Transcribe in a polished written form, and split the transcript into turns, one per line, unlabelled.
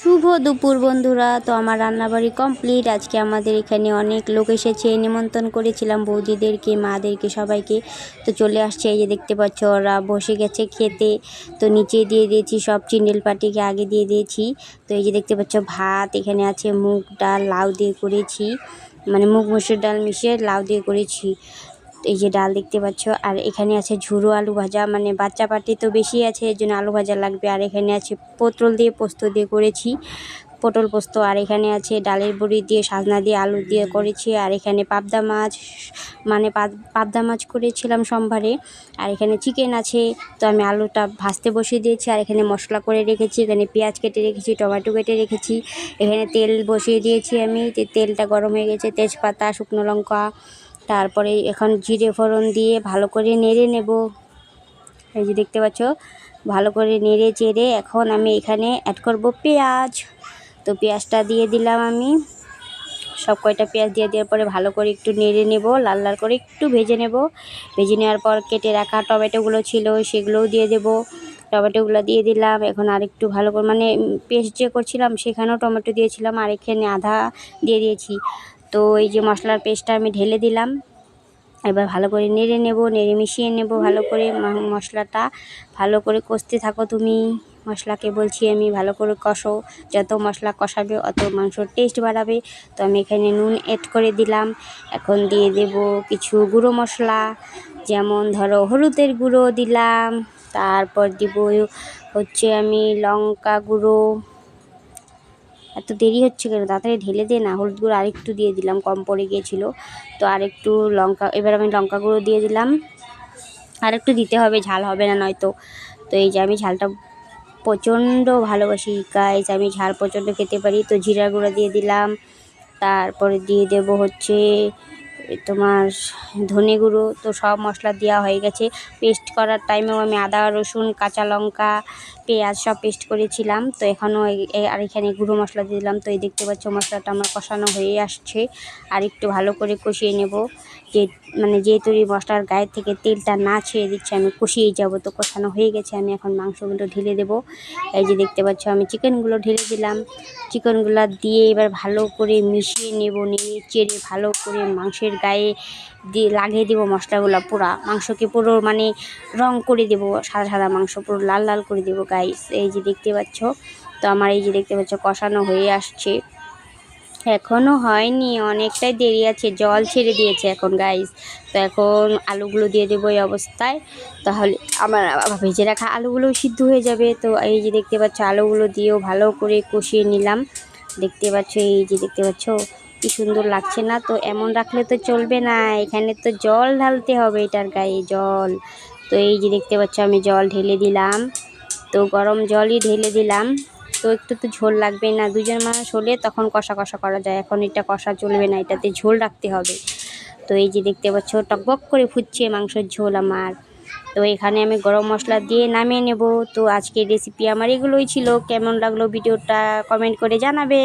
শুভ দুপুর বন্ধুরা। তো আমার রান্নাবাড়ি কমপ্লিট। আজকে আমাদের এখানে অনেক লোক এসেছে, নিমন্ত্রণ করেছিলাম বৌদিদেরকে, মাদেরকে, সবাইকে। তো চলে আসছে, এই যে দেখতে পাচ্ছ ওরা বসে গেছে খেতে। তো নিচে দিয়ে দিয়েছি সব চিন্ডেল পাটিকে, আগে দিয়ে দিয়েছি। তো এই যে দেখতে পাচ্ছ ভাত, এখানে আছে মুগ ডাল, লাউ দিয়ে করেছি, মানে মুগ মসুর ডাল মিশিয়ে লাউ দিয়ে করেছি। এই যে ডাল দেখতে পাচ্ছ, আর এখানে আছে ঝুরো আলু ভাজা, মানে বাচ্চা পাটি তো বেশি আছে, এর জন্য আলু ভাজা লাগবে। আর এখানে আছে পটল দিয়ে পোস্ত দিয়ে করেছি, পটল পোস্ত। আর এখানে আছে ডালের বড়ি দিয়ে, সাজনা দিয়ে, আলু দিয়ে করেছি। আর এখানে পাবদা মাছ, মানে পাবদা মাছ করেছিলাম সোমবারে। আর এখানে চিকেন আছে। তো আমি আলুটা ভাজতে বসিয়ে দিয়েছি। আর এখানে মশলা করে রেখেছি, এখানে পেঁয়াজ কেটে রেখেছি, টমেটো কেটে রেখেছি। এখানে তেল বসিয়ে দিয়েছি আমি, তেলটা গরম হয়ে গেছে, তেজপাতা, শুকনো লঙ্কা, তারপরে এখন জিরে ফোড়ন দিয়ে ভালো করে নেড়ে নেব। এই যে দেখতে পাচ্ছ, ভালো করে নেড়ে চেড়ে এখন আমি এখানে অ্যাড করব পেঁয়াজ। তো পেঁয়াজটা দিয়ে দিলাম আমি, সব কয়টা পেঁয়াজ দিয়ে দেওয়ার পরে ভালো করে একটু নেড়ে নেব, লাল লাল করে একটু ভেজে নেব। ভেজে নেওয়ার পর কেটে রাখা টমেটোগুলো ছিল সেগুলোও দিয়ে দেব। টমেটোগুলো দিয়ে দিলাম। এখন আরেকটু ভালো করে, মানে পেস্ট যে করছিলাম সেখানেও টমেটো দিয়েছিলাম, আর এখানে আধা দিয়ে দিয়েছি। তো এই যে মশলার পেস্টটা আমি ঢেলে দিলাম। এবার ভালো করে নেড়ে নেব, নেড়ে মিশিয়ে নেব ভালো করে। মশলাটা ভালো করে কষতে থাকো তুমি, মশলাকে বলছি আমি, ভালো করে কষো। যত মশলা কষাবে অত মাংসর টেস্ট বাড়াবে। তো আমি এখানে নুন অ্যাড করে দিলাম। এখন দিয়ে দেব কিছু গুঁড়ো মশলা, যেমন ধরো হলুদের গুঁড়ো দিলাম, তারপর দিব হচ্ছে আমি লঙ্কা গুঁড়ো। এত দেরি হচ্ছে কেন, তাড়াতাড়ি ঢেলে দে না। হলুদ গুঁড়ো আরেকটু দিয়ে দিলাম, কম পড়ে গিয়েছিলো। তো আরেকটু লঙ্কা, এবার আমি লঙ্কা গুঁড়ো দিয়ে দিলাম। আরেকটু দিতে হবে, ঝাল হবে না নয়তো। তো এই যে আমি ঝালটা প্রচণ্ড ভালোবাসি গাইস, আমি ঝাল প্রচণ্ড খেতে পারি। তো জিরা গুঁড়ো দিয়ে দিলাম। তারপরে দিয়ে দেব হচ্ছে তোমার ধনে গুঁড়ো। তো সব মশলা দেওয়া হয়ে গেছে। পেস্ট করার টাইমেও আমি আদা, রসুন, কাঁচা লঙ্কা, পেঁয়াজ সব পেস্ট করেছিলাম। তো এখনও আর এখানে গুঁড়ো মশলা দিয়ে দিলাম। তো এই দেখতে পাচ্ছ মশলাটা আমার কষানো হয়ে আসছে। আর একটু ভালো করে কষিয়ে নেব, যে মানে যেহেতু এই মশলার গায়ের থেকে তেলটা না ছেড়ে দিচ্ছে, আমি কষিয়েই যাব। তো কষানো হয়ে গেছে, আমি এখন মাংসগুলো ঢেলে দেব। এই যে দেখতে পাচ্ছ আমি চিকেনগুলো ঢেলে দিলাম। চিকেনগুলো দিয়ে এবার ভালো করে মিশিয়ে নেব, নেড়ে চেড়ে ভালো করে মাংসের গায়ে দিয়ে লাগিয়ে দেবো মশলাগুলো। মাংসকে পুরো মানে রং করে দেবো, সাদা সাদা মাংস পুরো লাল লাল করে দেবো গাইস। এই যে দেখতে পাচ্ছ, তো আমার এই যে দেখতে পাচ্ছ কষানো হয়ে আসছে। এখনও হয়নি, অনেকটাই দেরি আছে, জল ছেড়ে দিয়েছে এখন গাইস। তো এখন আলুগুলো দিয়ে দেবো এই অবস্থায়, তাহলে আমার ভেজে রাখা আলুগুলোও সিদ্ধ হয়ে যাবে। তো এই যে দেখতে পাচ্ছ আলুগুলো দিয়েও ভালো করে কষিয়ে নিলাম। দেখতে পাচ্ছ, এই যে দেখতে পাচ্ছ কি সুন্দর লাগছে না? তো এমন রাখলে তো চলবে না, এখানে তো জল ঢালতে হবে, এটার গায়ে জল। তো এই যে দেখতে পাচ্ছ আমি জল ঢেলে দিলাম। তো গরম জলই ঢেলে দিলাম। তো একটু তো ঝোল লাগবে না, দুজন মানুষ হলে তখন কষা কষা করা যায়, এখন এটা কষা চলবে না, এটাতে ঝোল রাখতে হবে। তো এই যে দেখতে পাচ্ছ টকবক করে ফুটছে মাংসের ঝোল আমার। তো এখানে আমি গরম মশলা দিয়ে নামিয়ে নেব। তো আজকের রেসিপি আমার এগুলোই ছিল। কেমন লাগলো ভিডিওটা কমেন্ট করে জানাবে।